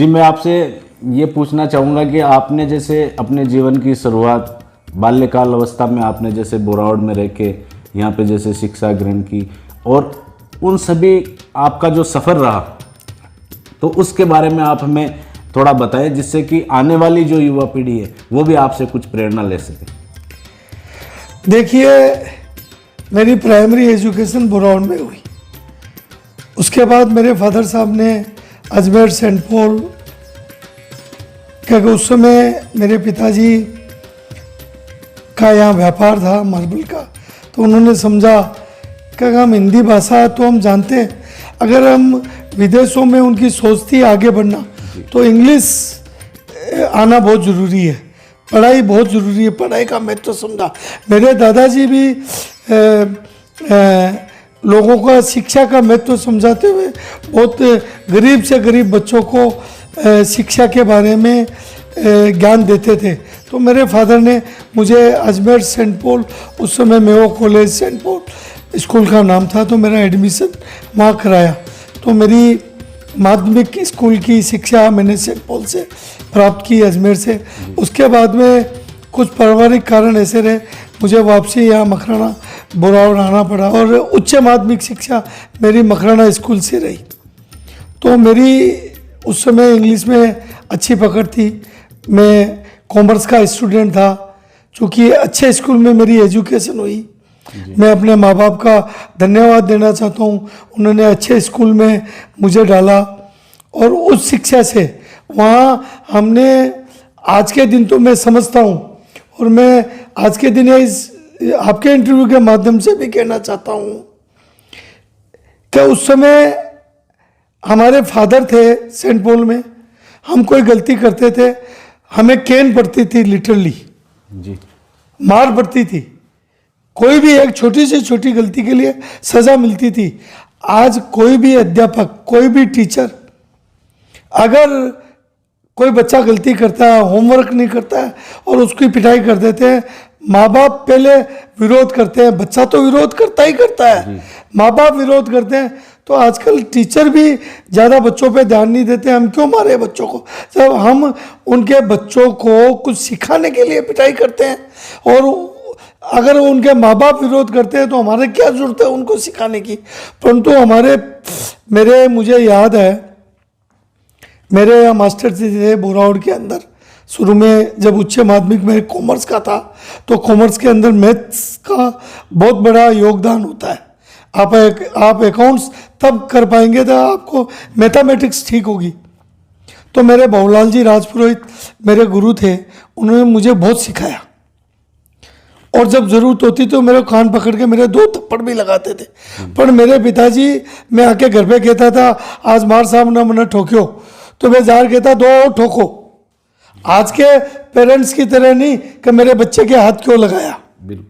जी, मैं आपसे ये पूछना चाहूँगा कि आपने जैसे अपने जीवन की शुरुआत बाल्यकाल अवस्था में आपने जैसे बोरावड़ में रह के यहाँ पे जैसे शिक्षा ग्रहण की, और उन सभी आपका जो सफ़र रहा, तो उसके बारे में आप हमें थोड़ा बताएं, जिससे कि आने वाली जो युवा पीढ़ी है वो भी आपसे कुछ प्रेरणा ले सके। देखिए, मेरी प्राइमरी एजुकेशन बोरावड़ में हुई। उसके बाद मेरे फादर साहब ने अजमेर सेंट पॉल, क्योंकि उस समय मेरे पिताजी का यहाँ व्यापार था मार्बल का, तो उन्होंने समझा कि हम हिंदी भाषा तो हम जानते हैं, अगर हम विदेशों में उनकी सोच थी आगे बढ़ना, तो इंग्लिश आना बहुत ज़रूरी है, पढ़ाई बहुत ज़रूरी है, पढ़ाई का महत्व तो समझा। मेरे दादाजी भी लोगों का शिक्षा का महत्व तो समझाते हुए बहुत गरीब से गरीब बच्चों को शिक्षा के बारे में ज्ञान देते थे। तो मेरे फादर ने मुझे अजमेर सेंट पॉल, उस समय Mayo College Saint Paul school का नाम था, तो मेरा एडमिशन वहाँ कराया। तो मेरी माध्यमिक स्कूल की शिक्षा मैंने सेंट पॉल से प्राप्त की, अजमेर से। उसके बाद में कुछ पारिवारिक कारण ऐसे रहे, मुझे वापसी यहाँ मकराना बोरावड़ आना पड़ा, और उच्च माध्यमिक शिक्षा मेरी मकराना स्कूल से रही। तो मेरी उस समय इंग्लिश में अच्छी पकड़ थी, मैं कॉमर्स का स्टूडेंट था। चूँकि अच्छे स्कूल में मेरी एजुकेशन हुई, मैं अपने माँ बाप का धन्यवाद देना चाहता हूँ, उन्होंने अच्छे स्कूल में मुझे डाला, और उस शिक्षा से वहाँ हमने आज के दिन तो मैं समझता हूँ, और मैं आज के दिन इस आपके इंटरव्यू के माध्यम से भी कहना चाहता हूँ कि उस समय हमारे फादर थे सेंट पॉल में, हम कोई गलती करते थे, हमें कैन पड़ती थी, लिटरली जी, मार पड़ती थी, कोई भी एक छोटी से छोटी गलती के लिए सज़ा मिलती थी। आज कोई भी अध्यापक, कोई भी टीचर, अगर कोई बच्चा गलती करता है, होमवर्क नहीं करता है और उसकी पिटाई कर देते हैं, माँ बाप पहले विरोध करते हैं, बच्चा तो विरोध करता ही करता है, माँ बाप विरोध करते हैं। तो आजकल टीचर भी ज़्यादा बच्चों पे ध्यान नहीं देते, हम क्यों मारे बच्चों को, जब हम उनके बच्चों को कुछ सिखाने के लिए पिटाई करते हैं, और अगर उनके माँ बाप विरोध करते हैं तो हमारे क्या जरूरत है उनको सिखाने की। परंतु मुझे याद है, मेरे यहाँ मास्टर जी थे बोरावड़ के अंदर, शुरू में जब उच्च माध्यमिक में कॉमर्स का था, तो कॉमर्स के अंदर मैथ्स का बहुत बड़ा योगदान होता है। आप अकाउंट्स तब कर पाएंगे तो आपको मैथमेटिक्स ठीक होगी। तो मेरे बहुलाल जी राजपुरोहित मेरे गुरु थे, उन्होंने मुझे बहुत सिखाया, और जब ज़रूरत होती तो मेरे कान पकड़ के मेरे 2 थप्पड़ भी लगाते थे। पर मेरे पिताजी, मैं आके घर पे कहता था आज मार साहब ना मना ठोक्यो, तो मैं जार कहता 2 और ठोको। आज के पेरेंट्स की तरह नहीं कि मेरे बच्चे के हाथ क्यों लगाया। बिल्कुल।